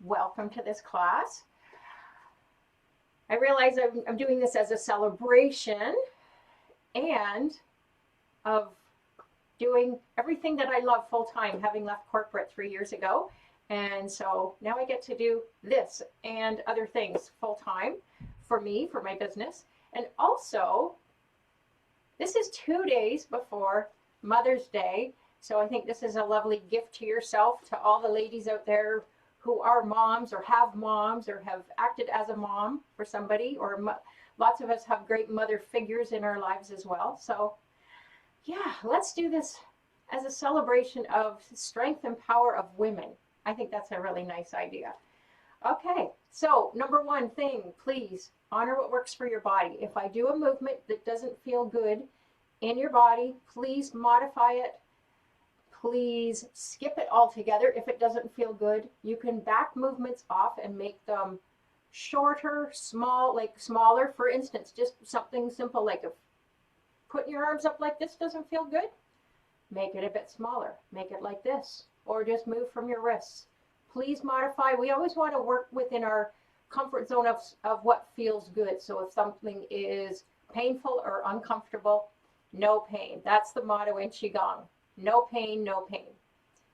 welcome to this class. I realize I'm doing this as a celebration and of doing everything that I love full-time, having left corporate 3 years ago. And so now I get to do this and other things full-time for me, for my business. And also, this is 2 days before Mother's Day. So I think this is a lovely gift to yourself, to all the ladies out there who are moms or have acted as a mom for somebody, or lots of us have great mother figures in our lives as well. So yeah, let's do this as a celebration of strength and power of women. I think that's a really nice idea. Okay, so number one thing, please honor what works for your body. If I do a movement that doesn't feel good in your body, please modify it. Please skip it altogether if it doesn't feel good. You can back movements off and make them shorter, smaller. For instance, just something simple like putting your arms up like this doesn't feel good. Make it a bit smaller. Make it like this, or just move from your wrists. Please modify. We always want to work within our comfort zone of what feels good. So if something is painful or uncomfortable, no pain. That's the motto in Qigong. No pain, no pain.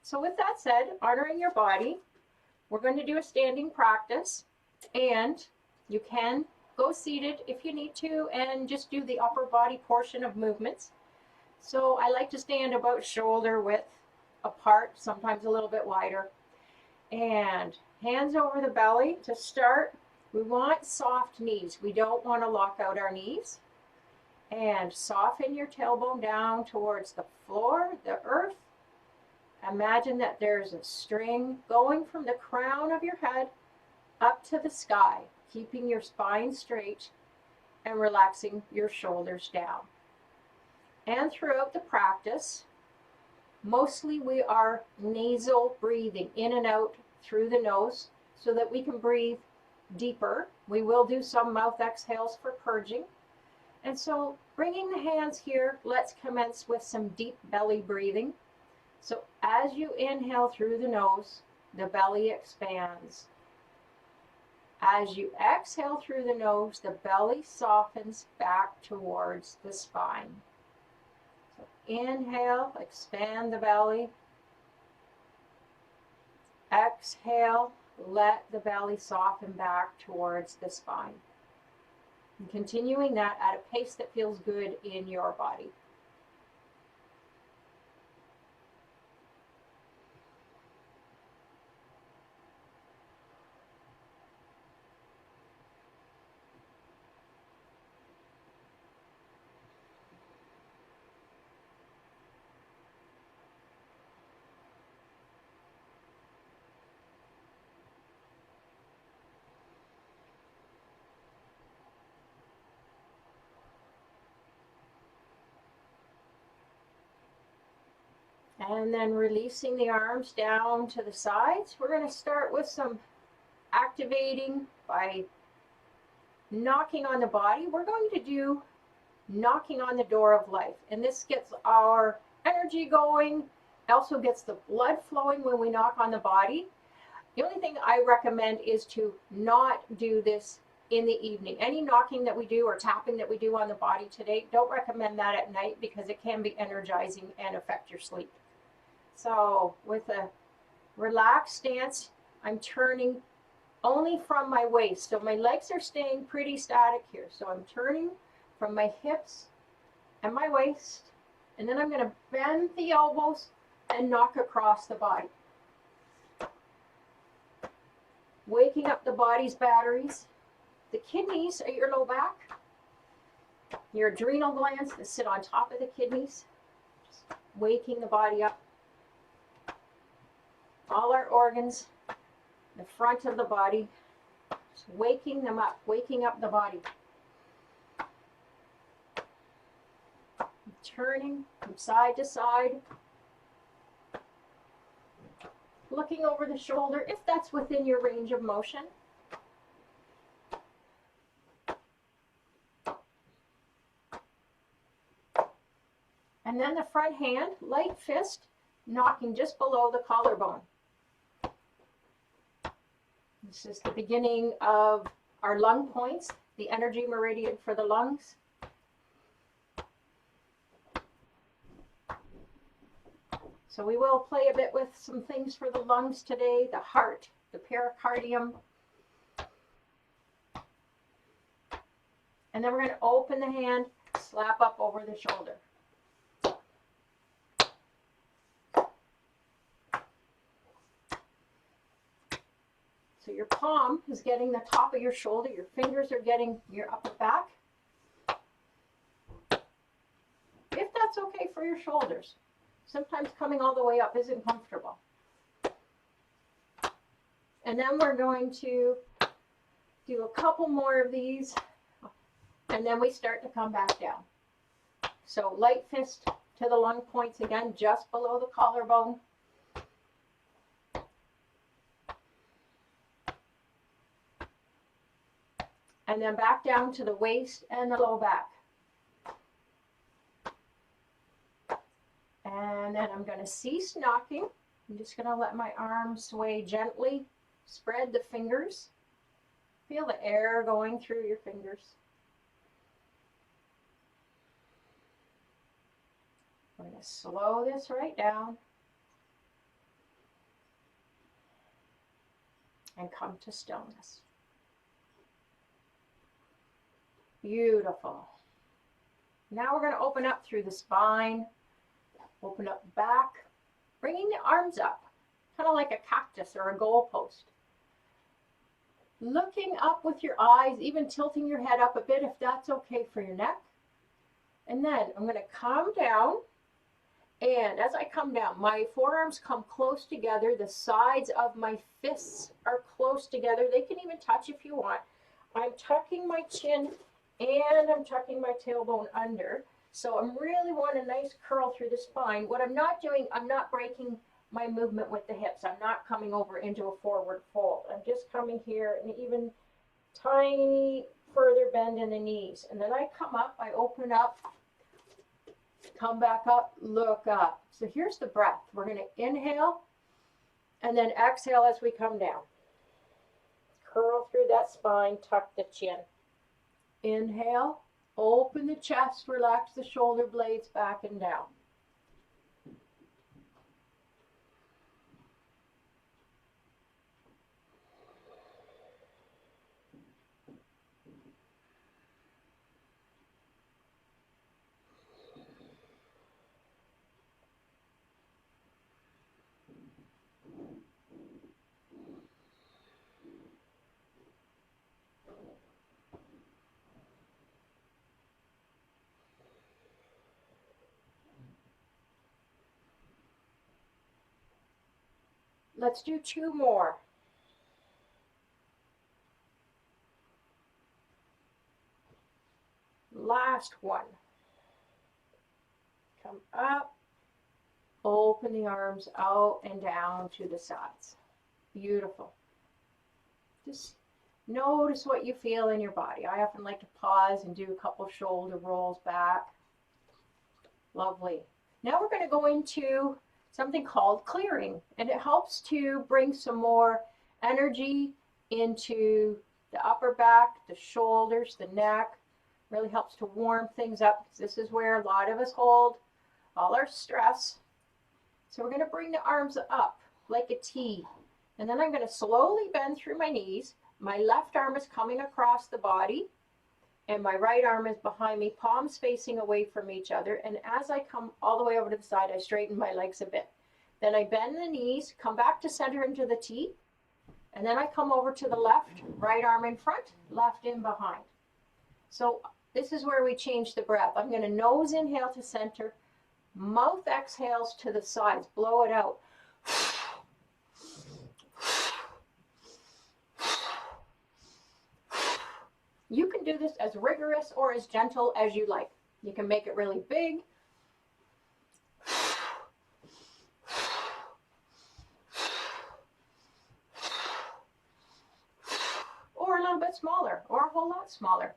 So with that said, honoring your body, we're going to do a standing practice, and you can go seated if you need to and just do the upper body portion of movements. So I like to stand about shoulder width apart, sometimes a little bit wider. And hands over the belly. To start, we want soft knees. We don't want to lock out our knees. And soften your tailbone down towards the floor, the earth. Imagine that there's a string going from the crown of your head up to the sky, keeping your spine straight and relaxing your shoulders down. And throughout the practice, mostly we are nasal breathing in and out through the nose so that we can breathe deeper. We will do some mouth exhales for purging. And so bringing the hands here, let's commence with some deep belly breathing. So as you inhale through the nose, the belly expands. As you exhale through the nose, the belly softens back towards the spine. So inhale, expand the belly. Exhale, let the belly soften back towards the spine. And continuing that at a pace that feels good in your body. And then releasing the arms down to the sides. We're going to start with some activating by knocking on the body. We're going to do knocking on the door of life. And this gets our energy going, also gets the blood flowing when we knock on the body. The only thing I recommend is to not do this in the evening. Any knocking that we do or tapping that we do on the body today, don't recommend that at night because it can be energizing and affect your sleep. So with a relaxed stance, I'm turning only from my waist. So my legs are staying pretty static here. So I'm turning from my hips and my waist, and then I'm going to bend the elbows and knock across the body. Waking up the body's batteries. The kidneys are your low back. Your adrenal glands that sit on top of the kidneys. Just waking the body up. All our organs, the front of the body, just waking them up, waking up the body. Turning from side to side. Looking over the shoulder if that's within your range of motion. And then the front hand, light fist, knocking just below the collarbone. This is the beginning of our lung points, the energy meridian for the lungs. So we will play a bit with some things for the lungs today, the heart, the pericardium. And then we're going to open the hand, slap up over the shoulder. So your palm is getting the top of your shoulder, your fingers are getting your upper back. If that's okay for your shoulders. Sometimes coming all the way up isn't comfortable. And then we're going to do a couple more of these, and then we start to come back down. So light fist to the lung points again, just below the collarbone. And then back down to the waist and the low back. And then I'm going to cease knocking. I'm just going to let my arms sway gently. Spread the fingers. Feel the air going through your fingers. We're going to slow this right down. And come to stillness. Beautiful. Now we're going to open up through the spine. Open up back, bringing the arms up, kind of like a cactus or a goalpost. Looking up with your eyes, even tilting your head up a bit if that's okay for your neck. And then I'm going to come down, and as I come down, my forearms come close together. The sides of my fists are close together. They can even touch if you want. I'm tucking my chin and I'm tucking my tailbone under. So I'm really want a nice curl through the spine. What I'm not doing, I'm not breaking my movement with the hips. I'm not coming over into a forward fold. I'm just coming here and even tiny further bend in the knees. And then I come up, I open up, come back up, look up. So here's the breath. We're going to inhale and then exhale as we come down. Curl through that spine, tuck the chin. Inhale. Open the chest, relax the shoulder blades back and down. Let's do two more. Last one. Come up, open the arms out and down to the sides. Beautiful. Just notice what you feel in your body. I often like to pause and do a couple shoulder rolls back. Lovely. Now we're going to go into something called clearing, and it helps to bring some more energy into the upper back, the shoulders, the neck. Really helps to warm things up. This is where a lot of us hold all our stress. So we're going to bring the arms up like a T, and then I'm going to slowly bend through my knees. My left arm is coming across the body, and my right arm is behind me, palms facing away from each other. And as I come all the way over to the side, I straighten my legs a bit. Then I bend the knees, come back to center into the T, and then I come over to the left, right arm in front, left in behind. So this is where we change the breath. I'm going to nose inhale to center, mouth exhales to the sides, blow it out. You can do this as rigorous or as gentle as you like. You can make it really big. Or a little bit smaller, or a whole lot smaller.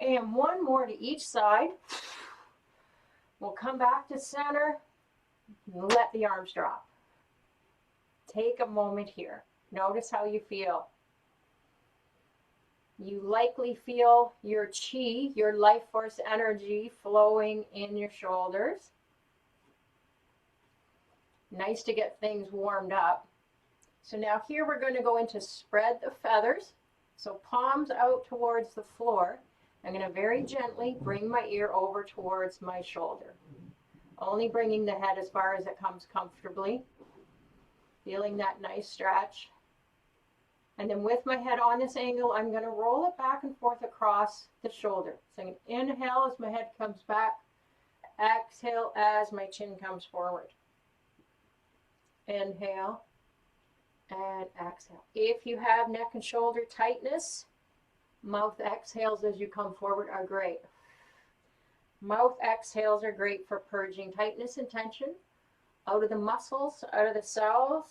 And one more to each side. We'll come back to center and let the arms drop. Take a moment here. Notice how you feel. You likely feel your chi, your life force energy flowing in your shoulders. Nice to get things warmed up. So now here we're going to go into spread the feathers. So palms out towards the floor. I'm going to very gently bring my ear over towards my shoulder. Only bringing the head as far as it comes comfortably. Feeling that nice stretch. And then with my head on this angle, I'm going to roll it back and forth across the shoulder. So I'm going to inhale as my head comes back. Exhale as my chin comes forward. Inhale and exhale. If you have neck and shoulder tightness, mouth exhales as you come forward are great. Mouth exhales are great for purging tightness and tension out of the muscles, out of the cells.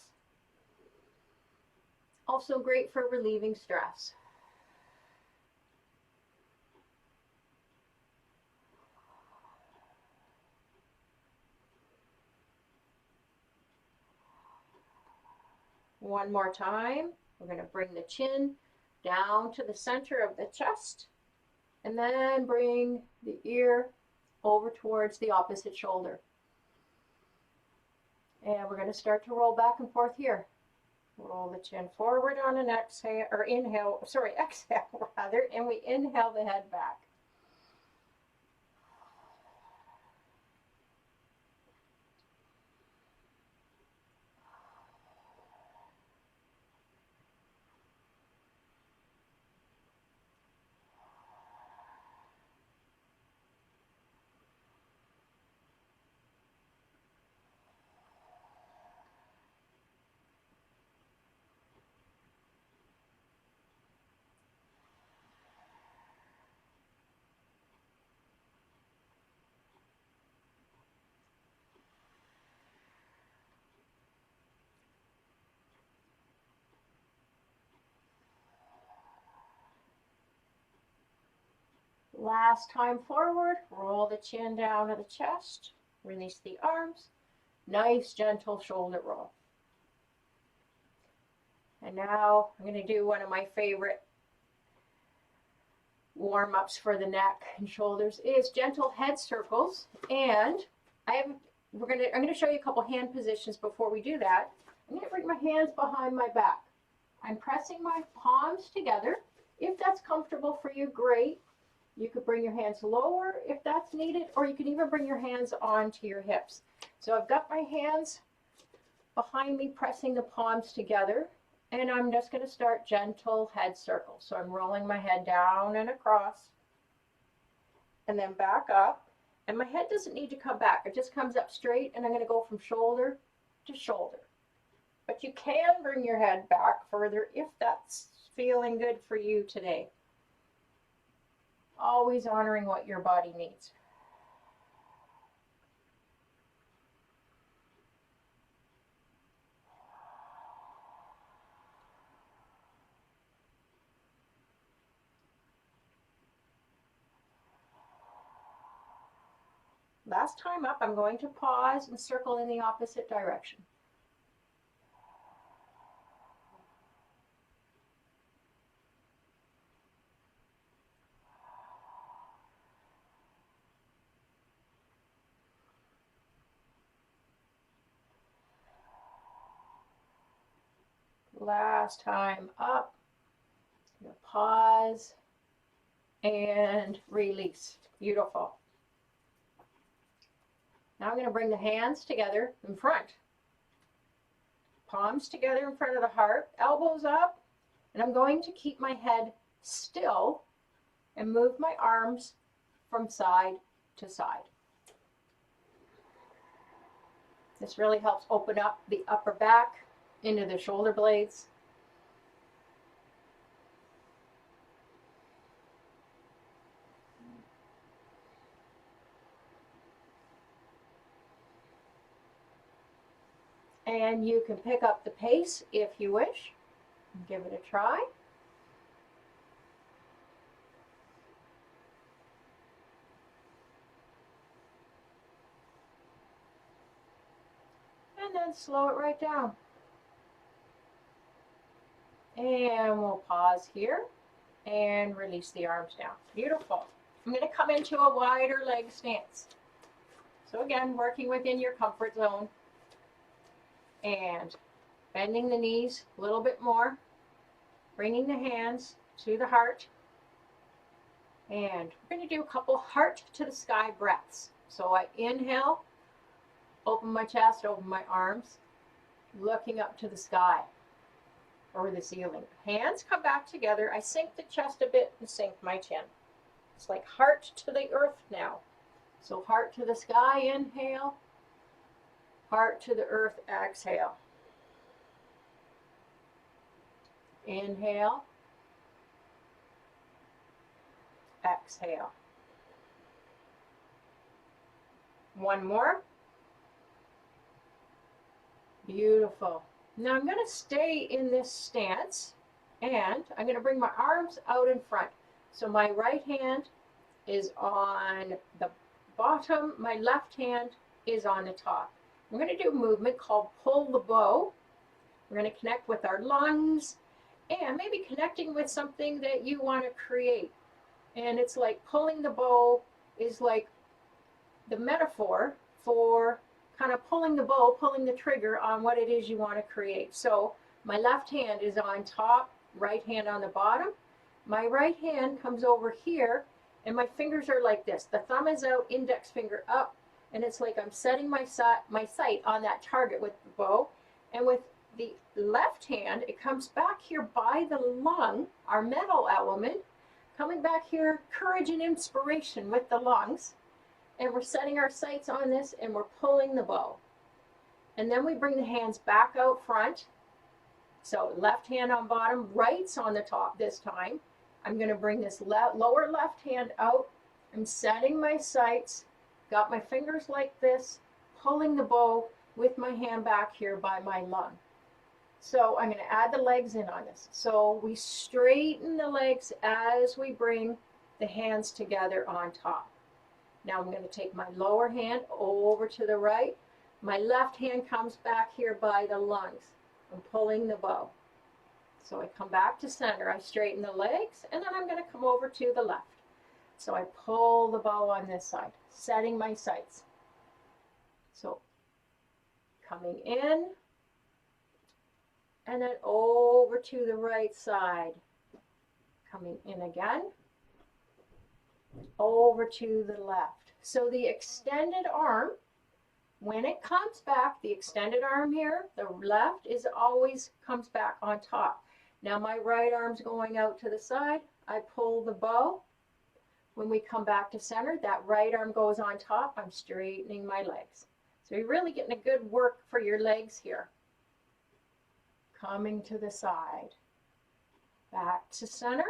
Also great for relieving stress. One more time. We're going to bring the chin down to the center of the chest and then bring the ear over towards the opposite shoulder. And we're going to start to roll back and forth here. Roll the chin forward on an exhale, or inhale, sorry, exhale rather, and we inhale the head back. Last time forward, roll the chin down to the chest, release the arms, nice gentle shoulder roll. And now I'm going to do one of my favorite warm-ups for the neck and shoulders is gentle head circles. And I'm going to show you a couple hand positions before we do that. I'm going to bring my hands behind my back. I'm pressing my palms together. If that's comfortable for you, great. You could bring your hands lower if that's needed, or you can even bring your hands onto your hips. So I've got my hands behind me pressing the palms together, and I'm just going to start gentle head circles. So I'm rolling my head down and across, and then back up. And my head doesn't need to come back. It just comes up straight, and I'm going to go from shoulder to shoulder. But you can bring your head back further if that's feeling good for you today. Always honoring what your body needs. Last time up, I'm going to pause and circle in the opposite direction. Last time up, pause and release. Beautiful. Now I'm going to bring the hands together in front. Palms together in front of the heart, elbows up, and I'm going to keep my head still and move my arms from side to side. This really helps open up the upper back into the shoulder blades. And you can pick up the pace if you wish. Give it a try. and then slow it right down. And we'll pause here and release the arms down. Beautiful. I'm going to come into a wider leg stance. So again, working within your comfort zone and bending the knees a little bit more, bringing the hands to the heart. And we're going to do a couple heart to the sky breaths. So I inhale, open my chest, open my arms, looking up to the sky or the ceiling. Hands come back together. I sink the chest a bit and sink my chin. It's like heart to the earth now. So heart to the sky, inhale. Heart to the earth, exhale. Inhale. Exhale. One more. Beautiful. Now I'm going to stay in this stance and I'm going to bring my arms out in front. So my right hand is on the bottom, my left hand is on the top. I'm going to do a movement called pull the bow. We're going to connect with our lungs and maybe connecting with something that you want to create. And it's like pulling the bow is like the metaphor for kind of pulling the bow, pulling the trigger on what it is you want to create. So my left hand is on top, right hand on the bottom. My right hand comes over here and my fingers are like this. The thumb is out, index finger up, and it's like I'm setting my sight on that target with the bow. And with the left hand, it comes back here by the lung, our metal element, coming back here, courage and inspiration with the lungs. And we're setting our sights on this and we're pulling the bow. And then we bring the hands back out front. So left hand on bottom, right's on the top this time. I'm going to bring this lower left hand out. I'm setting my sights, got my fingers like this, pulling the bow with my hand back here by my lung. So I'm going to add the legs in on this. So we straighten the legs as we bring the hands together on top. Now I'm going to take my lower hand over to the right. My left hand comes back here by the lungs. I'm pulling the bow. So I come back to center. I straighten the legs, and then I'm going to come over to the left. So I pull the bow on this side, setting my sights. So coming in, and then over to the right side. Coming in again. Over to the left. So the extended arm, when it comes back, the extended arm here, the left is always comes back on top. Now my right arm's going out to the side. I pull the bow. When we come back to center, that right arm goes on top. I'm straightening my legs. So you're really getting a good work for your legs here. Coming to the side. Back to center.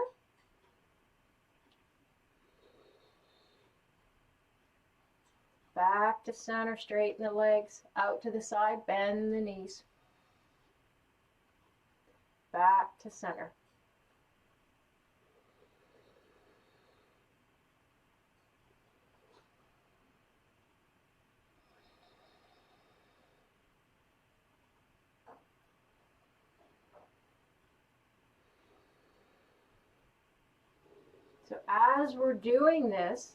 Back to center, straighten the legs, out to the side, bend the knees. Back to center. So as we're doing this,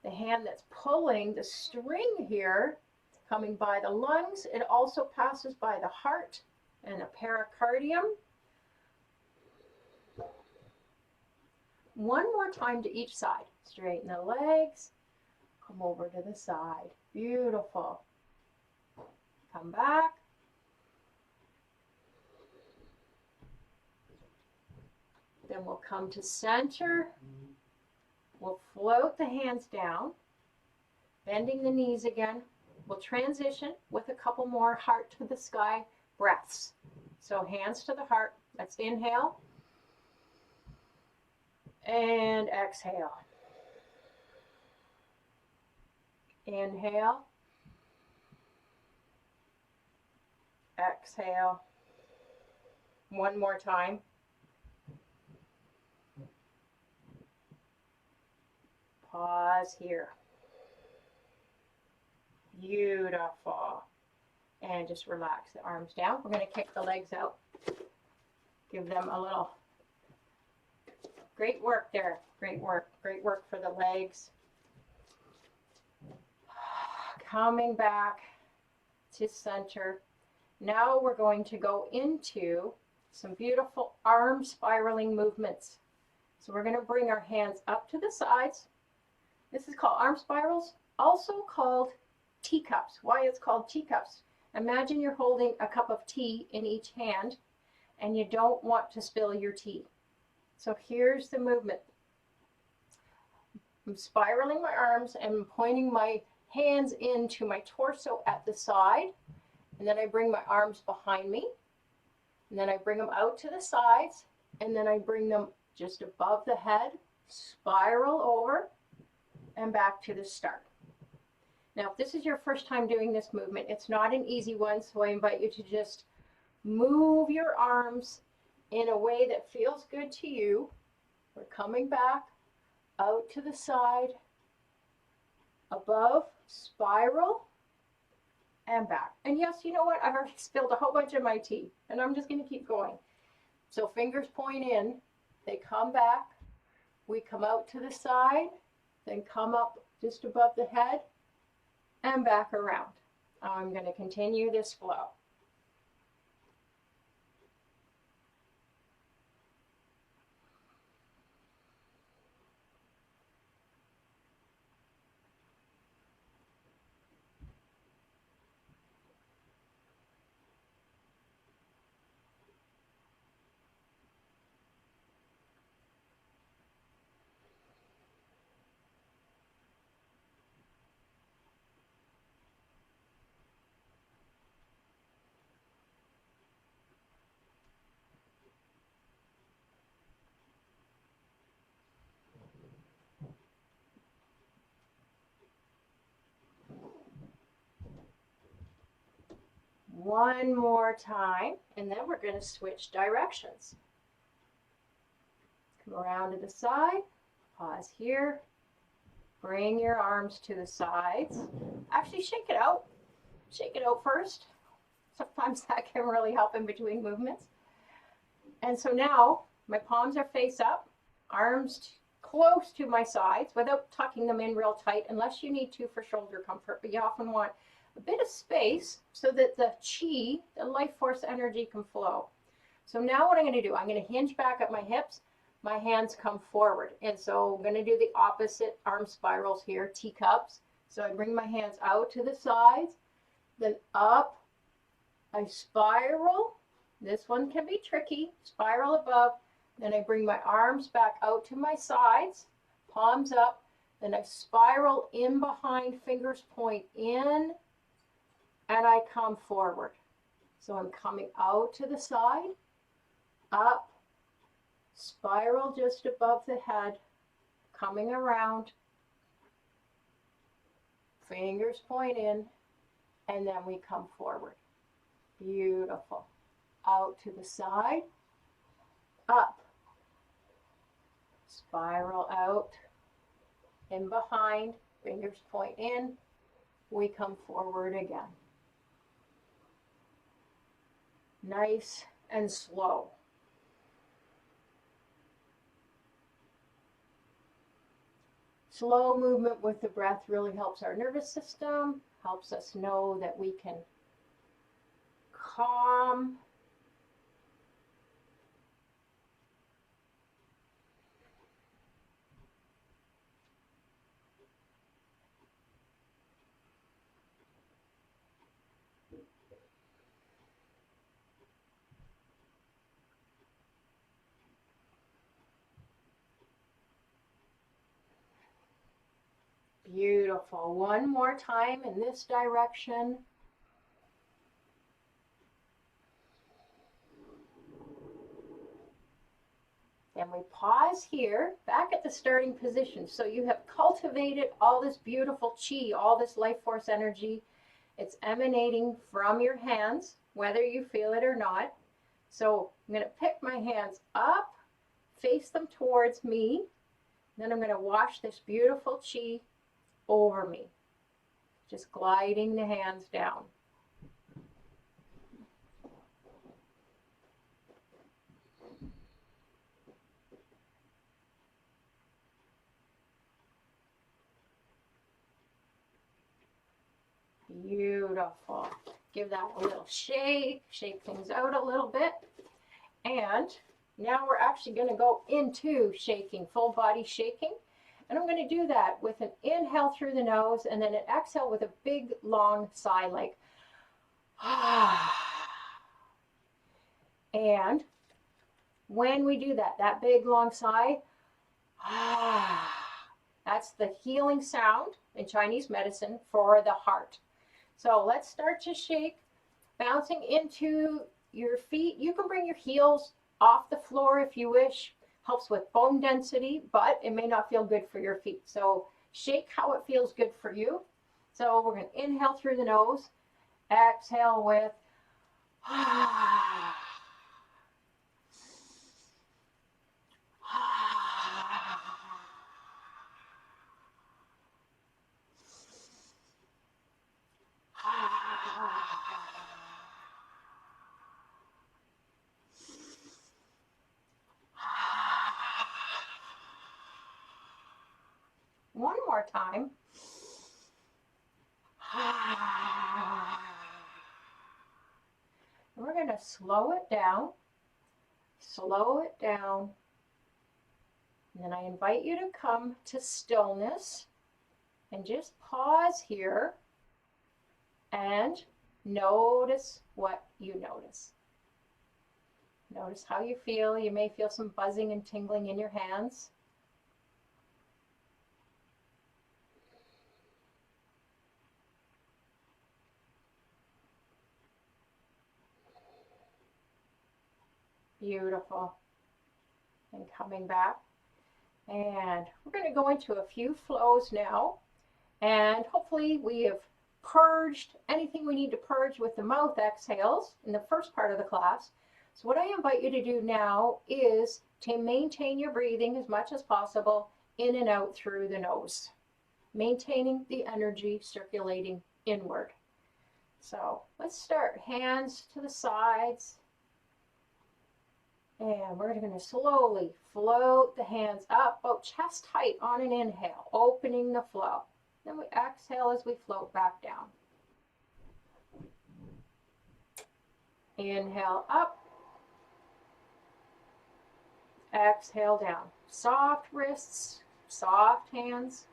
the hand that's pulling the string here, coming by the lungs, it also passes by the heart and the pericardium. One more time to each side. Straighten the legs, come over to the side. Beautiful. Come back. Then we'll come to center. We'll float the hands down, bending the knees again. We'll transition with a couple more heart to the sky breaths. So hands to the heart. Let's inhale and exhale. Inhale. Exhale. One more time. Pause here. Beautiful. And just relax the arms down. We're going to kick the legs out. Give them a little. Great work there. Great work. Great work for the legs. Coming back to center. Now we're going to go into some beautiful arm spiraling movements. So we're going to bring our hands up to the sides. This is called arm spirals, also called teacups. Why it's called teacups? Imagine you're holding a cup of tea in each hand and you don't want to spill your tea. So here's the movement. I'm spiraling my arms and pointing my hands into my torso at the side. And then I bring my arms behind me. And then I bring them out to the sides. And then I bring them just above the head, spiral over, and back to the start. Now, if this is your first time doing this movement, it's not an easy one, so I invite you to just move your arms in a way that feels good to you. We're coming back, out to the side, above, spiral, and back. And yes, you know what? I've already spilled a whole bunch of my tea, and I'm just going to keep going. So fingers point in, they come back, we come out to the side, then come up just above the head, and back around. I'm going to continue this flow. One more time, and then we're going to switch directions. Come around to the side, pause here, bring your arms to the sides. Actually, shake it out. Shake it out first. Sometimes that can really help in between movements. And so now my palms are face up, arms close to my sides without tucking them in real tight, unless you need to for shoulder comfort, but you often want a bit of space so that the chi, the life force energy, can flow. So now what I'm going to do, I'm going to hinge back at my hips, my hands come forward. And so I'm going to do the opposite arm spirals here, teacups. So I bring my hands out to the sides, then up, I spiral. This one can be tricky, spiral above. Then I bring my arms back out to my sides, palms up. Then I spiral in behind, fingers point in, and I come forward. So I'm coming out to the side, up, spiral just above the head, coming around, fingers point in, and then we come forward. Beautiful. Out to the side, up, spiral out, in behind, fingers point in, we come forward again. Nice and slow. Slow movement with the breath really helps our nervous system, helps us know that we can calm. Beautiful. One more time in this direction. Then we pause here, back at the starting position. So you have cultivated all this beautiful chi, all this life force energy. It's emanating from your hands, whether you feel it or not. So I'm going to pick my hands up, face them towards me. Then I'm going to wash this beautiful chi over me, just gliding the hands down. Beautiful. Give that a little shake things out a little bit. And now we're actually going to go into shaking, full body shaking. And I'm going to do that with an inhale through the nose and then an exhale with a big long sigh like and when we do that, that big long sigh, that's the healing sound in Chinese medicine for the heart. So let's start to shake, bouncing into your feet. You can bring your heels off the floor if you wish. Helps with bone density, but it may not feel good for your feet. So shake how it feels good for you. So we're going to inhale through the nose, exhale with one more time. We're going to slow it down. And then I invite you to come to stillness and just pause here and notice what you notice. Notice how you feel. You may feel some buzzing and tingling in your hands. Beautiful. And coming back. And we're going to go into a few flows now. And hopefully we have purged anything we need to purge with the mouth exhales in the first part of the class. So what I invite you to do now is to maintain your breathing as much as possible in and out through the nose, maintaining the energy circulating inward. So let's start. Hands to the sides. And we're going to slowly float the hands up, about chest height on an inhale, opening the flow. Then we exhale as we float back down. Inhale up. Exhale down. Soft wrists, soft hands.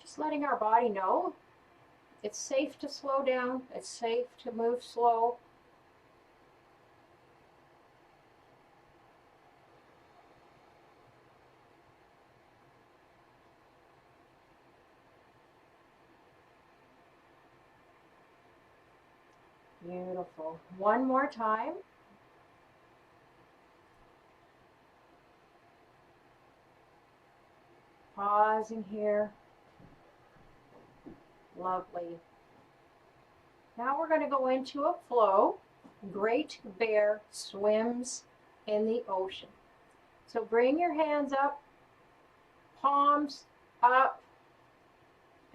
Just letting our body know it's safe to slow down, it's safe to move slow. Beautiful. One more time. Pausing here. Lovely. Now we're going to go into a flow. Great Bear swims in the ocean. So bring your hands up, palms up,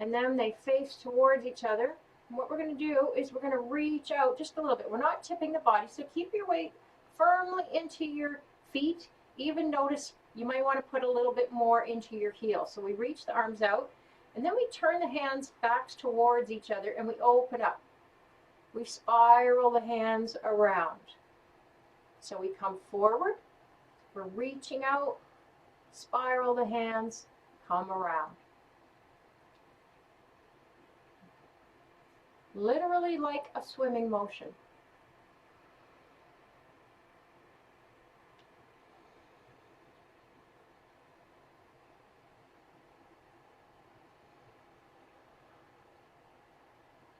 and then they face towards each other. And what we're going to do is we're going to reach out just a little bit. We're not tipping the body, so keep your weight firmly into your feet. Even notice you might want to put a little bit more into your heels. So we reach the arms out, and then we turn the hands backs towards each other, and we open up. We spiral the hands around. So we come forward, we're reaching out, spiral the hands, come around. Literally like a swimming motion.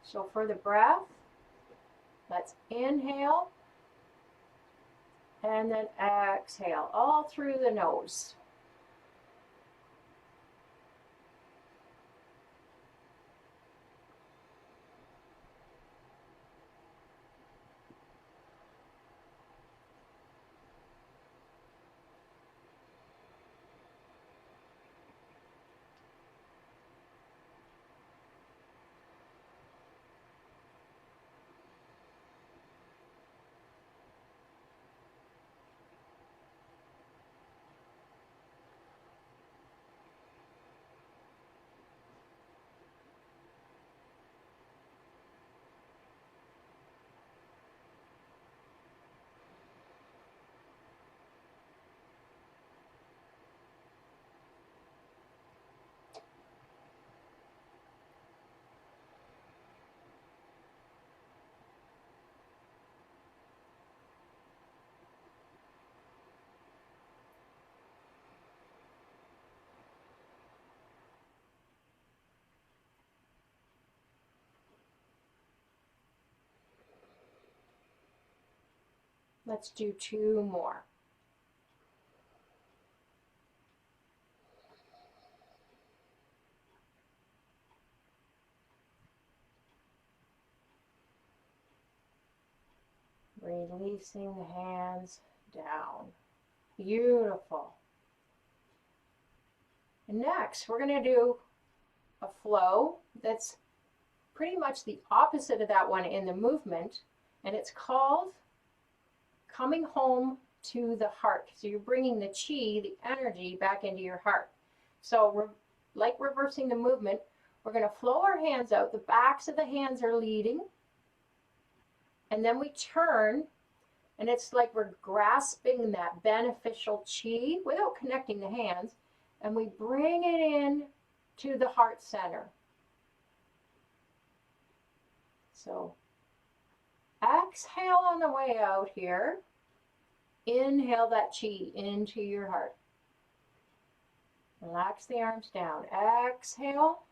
So for the breath, let's inhale and then exhale all through the nose. Let's do 2 more. Releasing the hands down. Beautiful. And next, we're going to do a flow that's pretty much the opposite of that one in the movement, and it's called coming home to the heart. So you're bringing the chi, the energy, back into your heart. So we're like reversing the movement. We're going to flow our hands out. The backs of the hands are leading, and then we turn, and it's like we're grasping that beneficial chi without connecting the hands, and we bring it in to the heart center. So exhale on the way out here. Inhale that chi into your heart. Relax the arms down. Exhale.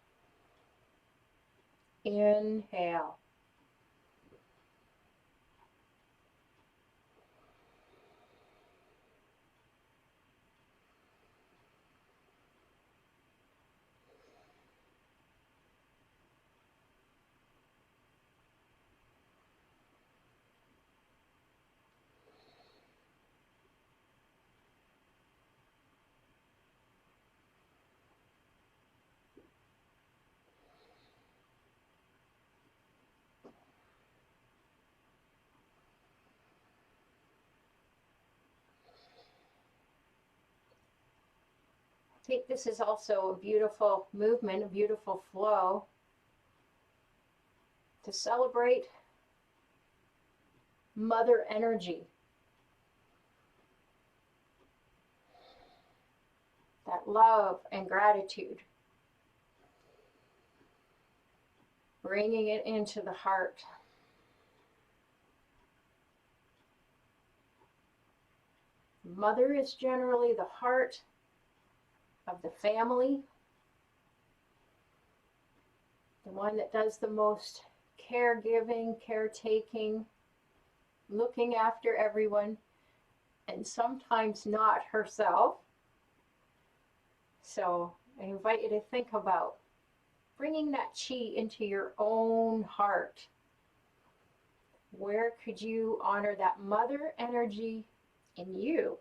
Inhale. I think this is also a beautiful movement, a beautiful flow to celebrate Mother energy. That love and gratitude. Bringing it into the heart. Mother is generally the heart of the family, the one that does the most caregiving, caretaking, looking after everyone, and sometimes not herself. So I invite you to think about bringing that chi into your own heart. Where could you honor that mother energy in you?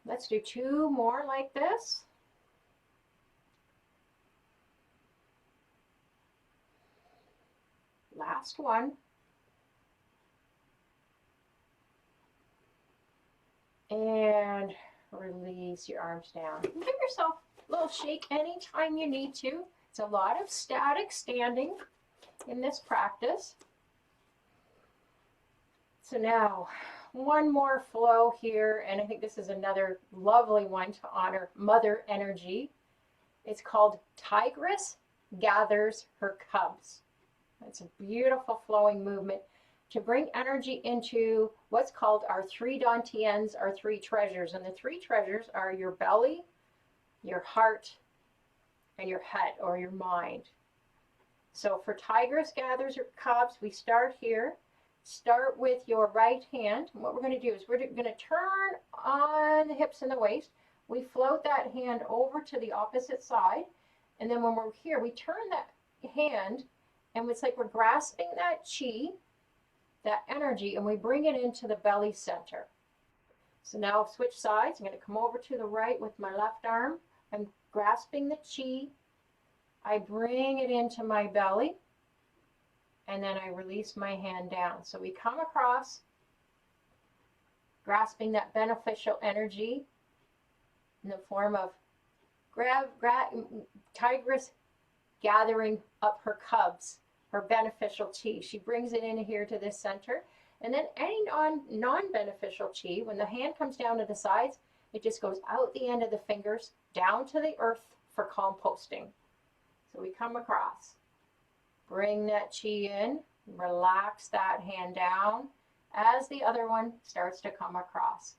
Let's do 2 more like this. Last one. And release your arms down. Give yourself a little shake anytime you need to. It's a lot of static standing in this practice. So now, one more flow here, and I think this is another lovely one to honor Mother energy. It's called Tigress Gathers Her Cubs. It's a beautiful flowing movement to bring energy into what's called our 3 dantians, our 3 treasures. And the 3 treasures are your belly, your heart, and your head or your mind. So for Tigress Gathers Her Cubs, we start here. Start with your right hand. And what we're going to do is we're going to turn on the hips and the waist. We float that hand over to the opposite side. And then when we're here, we turn that hand, and it's like we're grasping that chi, that energy, and we bring it into the belly center. So now switch sides. I'm going to come over to the right with my left arm. I'm grasping the chi. I bring it into my belly, and then I release my hand down. So we come across, grasping that beneficial energy in the form of Tigress gathering up her cubs, her beneficial chi. She brings it in here to this center. And then any non-beneficial chi, when the hand comes down to the sides, it just goes out the end of the fingers, down to the earth for composting. So we come across, bring that chi in, relax that hand down as the other one starts to come across.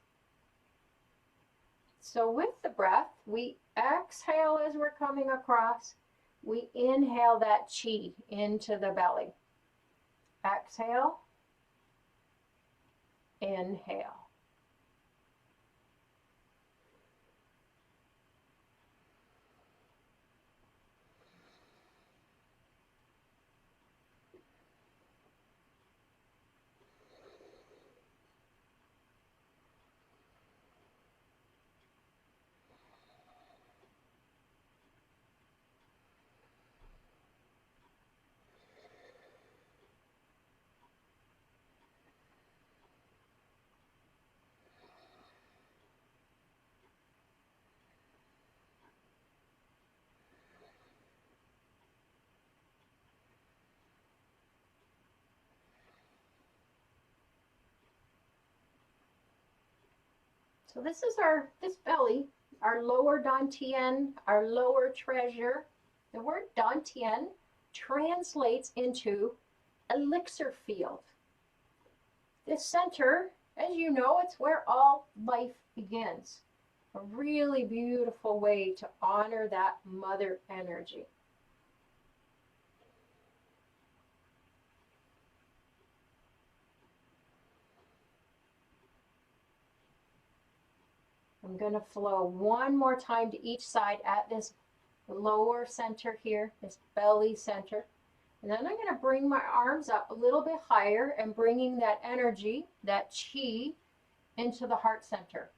So with the breath, we exhale as we're coming across. We inhale that chi into the belly. Exhale, inhale. So this is this belly, our lower dantian, our lower treasure. The word dantian translates into elixir field. This center, as you know, it's where all life begins. A really beautiful way to honor that mother energy. I'm going to flow one more time to each side at this lower center here, this belly center. And then I'm going to bring my arms up a little bit higher and bringing that energy, that chi, into the heart center.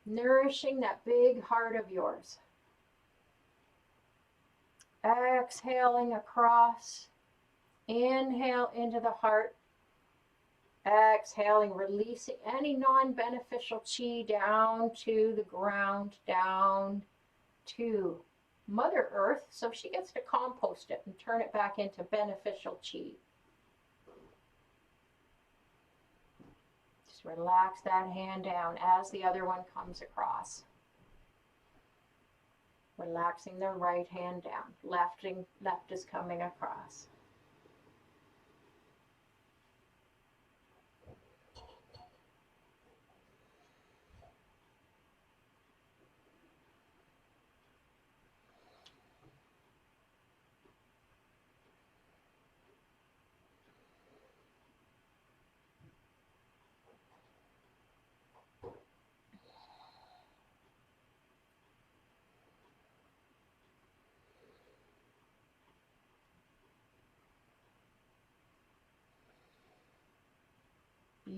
Nourishing that big heart of yours. Exhaling across. Inhale into the heart. Exhaling, releasing any non-beneficial chi down to the ground, down to Mother Earth, so she gets to compost it and turn it back into beneficial chi. Just relax that hand down as the other one comes across. Relaxing the right hand down. Left is coming across.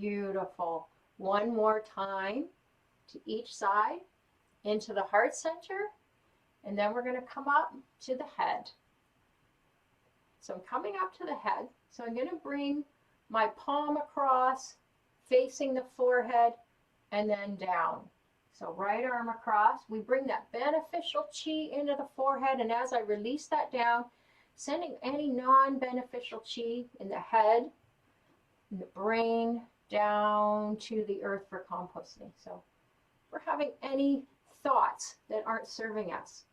Beautiful. One more time to each side, into the heart center, and then we're going to come up to the head. So I'm coming up to the head. So I'm going to bring my palm across, facing the forehead, and then down. So right arm across. We bring that beneficial chi into the forehead, and as I release that down, sending any non-beneficial chi in the head, in the brain, down to the earth for composting. So if we're having any thoughts that aren't serving us,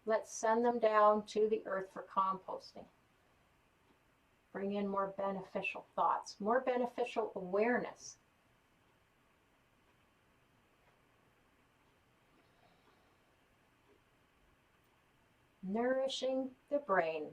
let's send them down to the earth for composting. Bring in more beneficial thoughts, more beneficial awareness. Nourishing the brain.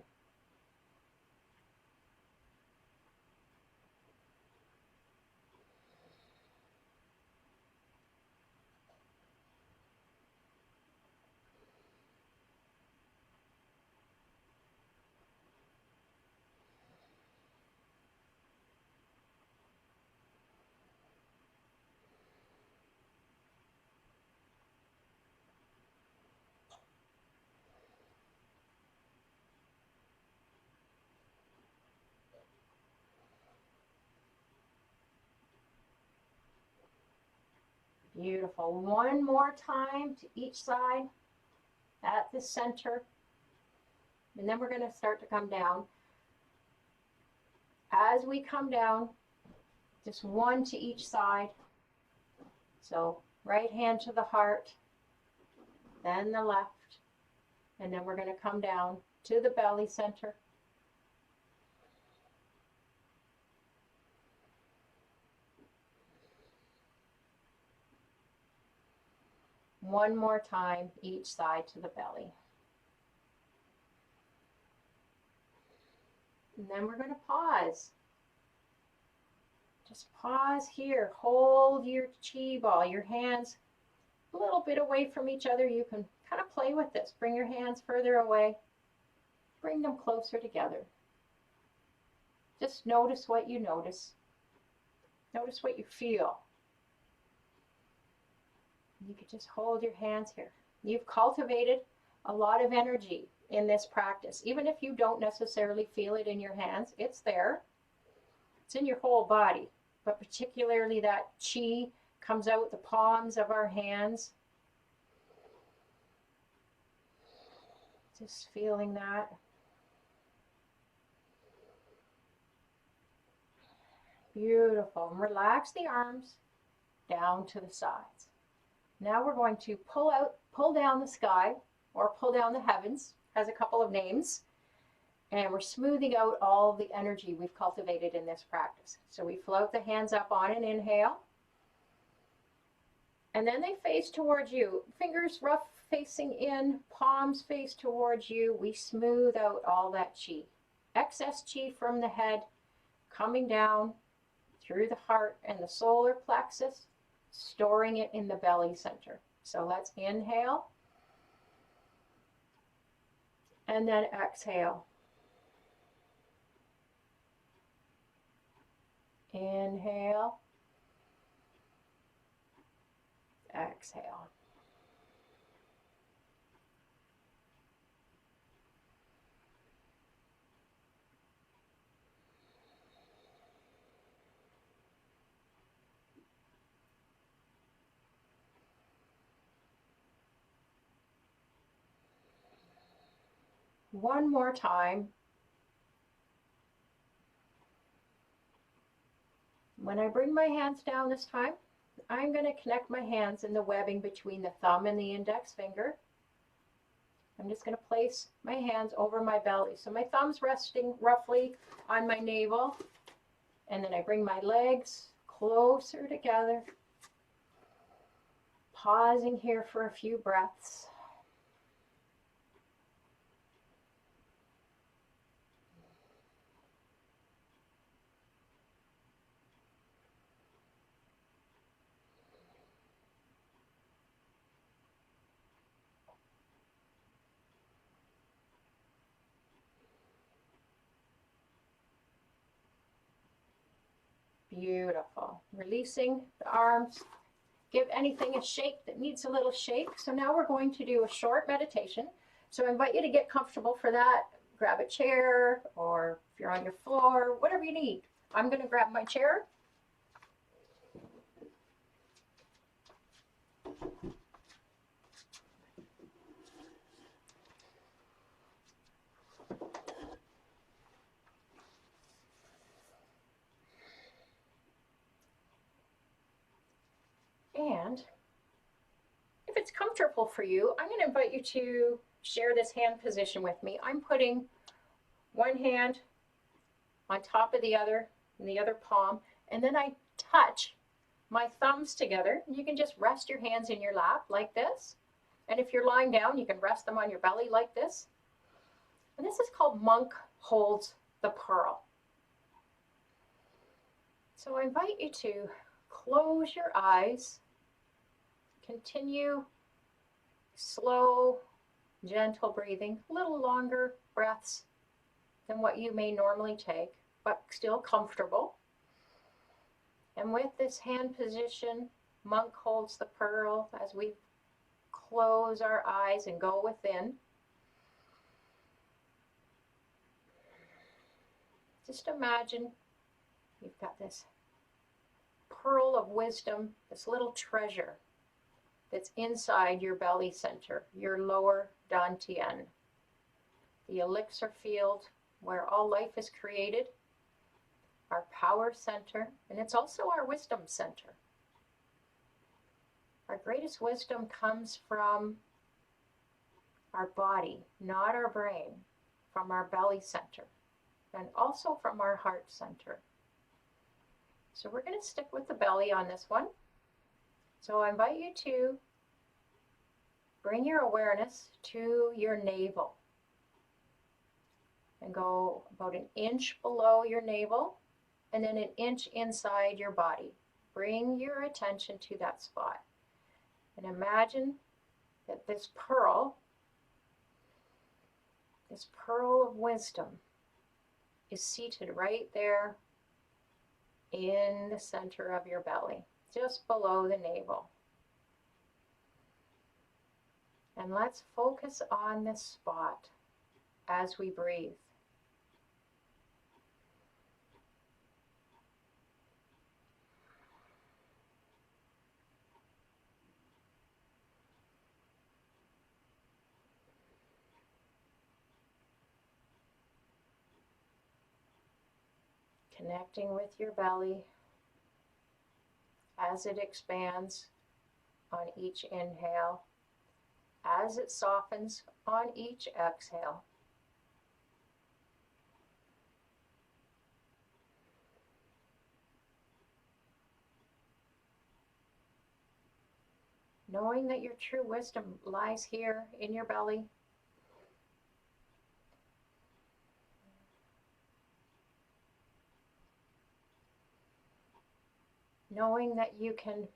Beautiful. One more time to each side at the center. And then we're going to start to come down. As we come down, just one to each side. So right hand to the heart, then the left, and then we're going to come down to the belly center. One more time, each side to the belly. And then we're going to pause. Just pause here. Hold your chi ball, your hands a little bit away from each other. You can kind of play with this. Bring your hands further away. Bring them closer together. Just notice what you notice. Notice what you feel. You could just hold your hands here. You've cultivated a lot of energy in this practice. Even if you don't necessarily feel it in your hands, it's there. It's in your whole body. But particularly that chi comes out the palms of our hands. Just feeling that. Beautiful. And relax the arms down to the sides. Now we're going to pull down the sky, or pull down the heavens, has a couple of names. And we're smoothing out all the energy we've cultivated in this practice. So we float the hands up on an inhale. And then they face towards you. Fingers rough facing in, palms face towards you. We smooth out all that chi. Excess chi from the head coming down through the heart and the solar plexus, storing it in the belly center. So let's inhale. And then exhale. Inhale. Exhale. One more time. When I bring my hands down this time, I'm going to connect my hands in the webbing between the thumb and the index finger. I'm just going to place my hands over my belly. So my thumb's resting roughly on my navel. And then I bring my legs closer together. Pausing here for a few breaths. Beautiful. Releasing the arms. Give anything a shake that needs a little shake. So now we're going to do a short meditation. So I invite you to get comfortable for that. Grab a chair, or if you're on your floor, whatever you need. I'm going to grab my chair. And if it's comfortable for you, I'm going to invite you to share this hand position with me. I'm putting one hand on top of the other in the other palm, and then I touch my thumbs together. You can just rest your hands in your lap like this. And if you're lying down, you can rest them on your belly like this. And this is called Monk Holds the Pearl. So I invite you to close your eyes. Continue slow, gentle breathing, a little longer breaths than what you may normally take, but still comfortable. And with this hand position, Monk Holds the Pearl, as we close our eyes and go within. Just imagine you've got this pearl of wisdom, this little treasure that's inside your belly center, your lower dantian, the elixir field where all life is created, our power center, and it's also our wisdom center. Our greatest wisdom comes from our body, not our brain, from our belly center, and also from our heart center. So we're going to stick with the belly on this one. So I invite you to bring your awareness to your navel and go about an inch below your navel and then an inch inside your body. Bring your attention to that spot and imagine that this pearl of wisdom is seated right there in the center of your belly, just below the navel. And let's focus on this spot as we breathe. Connecting with your belly as it expands on each inhale, as it softens on each exhale. Knowing that your true wisdom lies here in your belly. Knowing that you can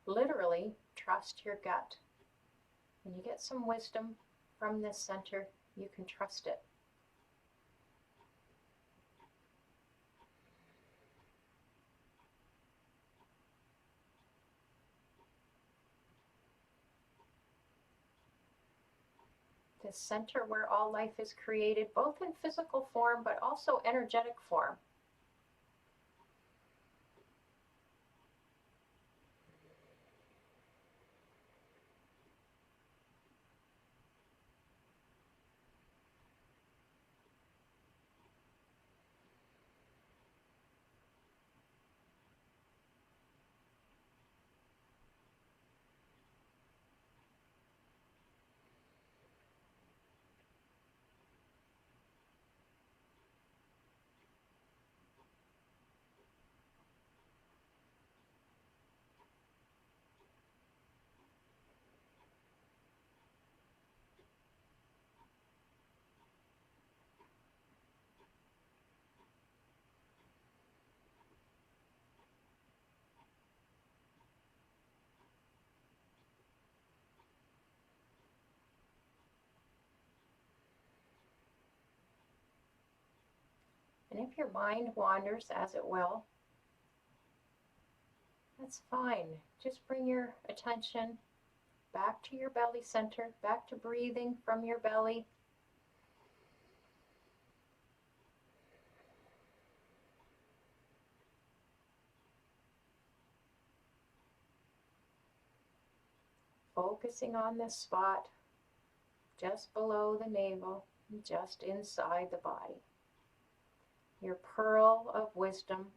literally trust your gut. When you get some wisdom from this center, you can trust it. This center where all life is created, both in physical form but also energetic form. And if your mind wanders, as it will, that's fine. Just bring your attention back to your belly center, back to breathing from your belly. Focusing on this spot just below the navel, just inside the body. Your pearl of wisdom.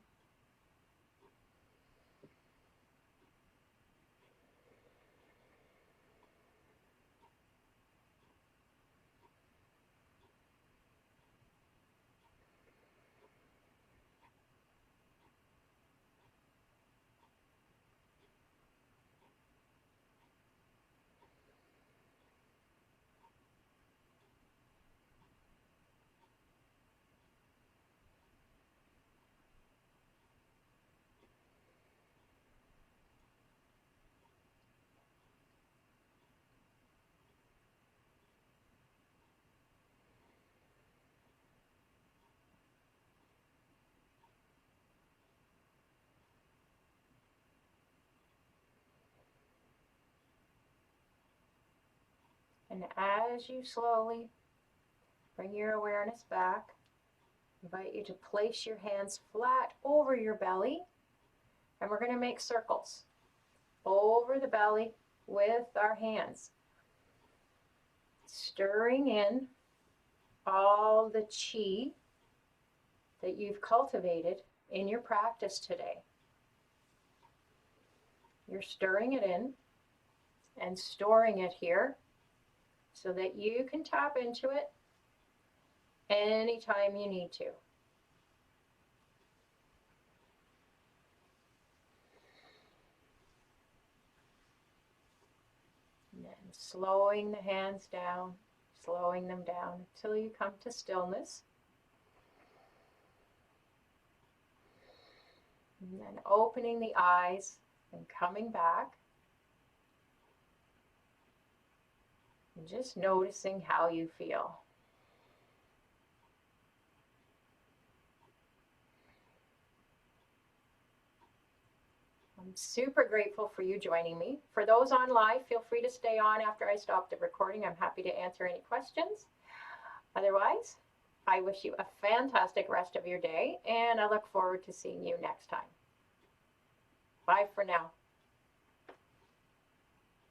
And as you slowly bring your awareness back, I invite you to place your hands flat over your belly, and we're going to make circles over the belly, with our hands, stirring in all the qi that you've cultivated in your practice today. You're stirring it in and storing it here so that you can tap into it anytime you need to. And then slowing the hands down, slowing them down until you come to stillness. And then opening the eyes and coming back. And just noticing how you feel. I'm super grateful for you joining me. For those on live, feel free to stay on after I stop the recording. I'm happy to answer any questions. Otherwise, I wish you a fantastic rest of your day, and I look forward to seeing you next time. Bye for now.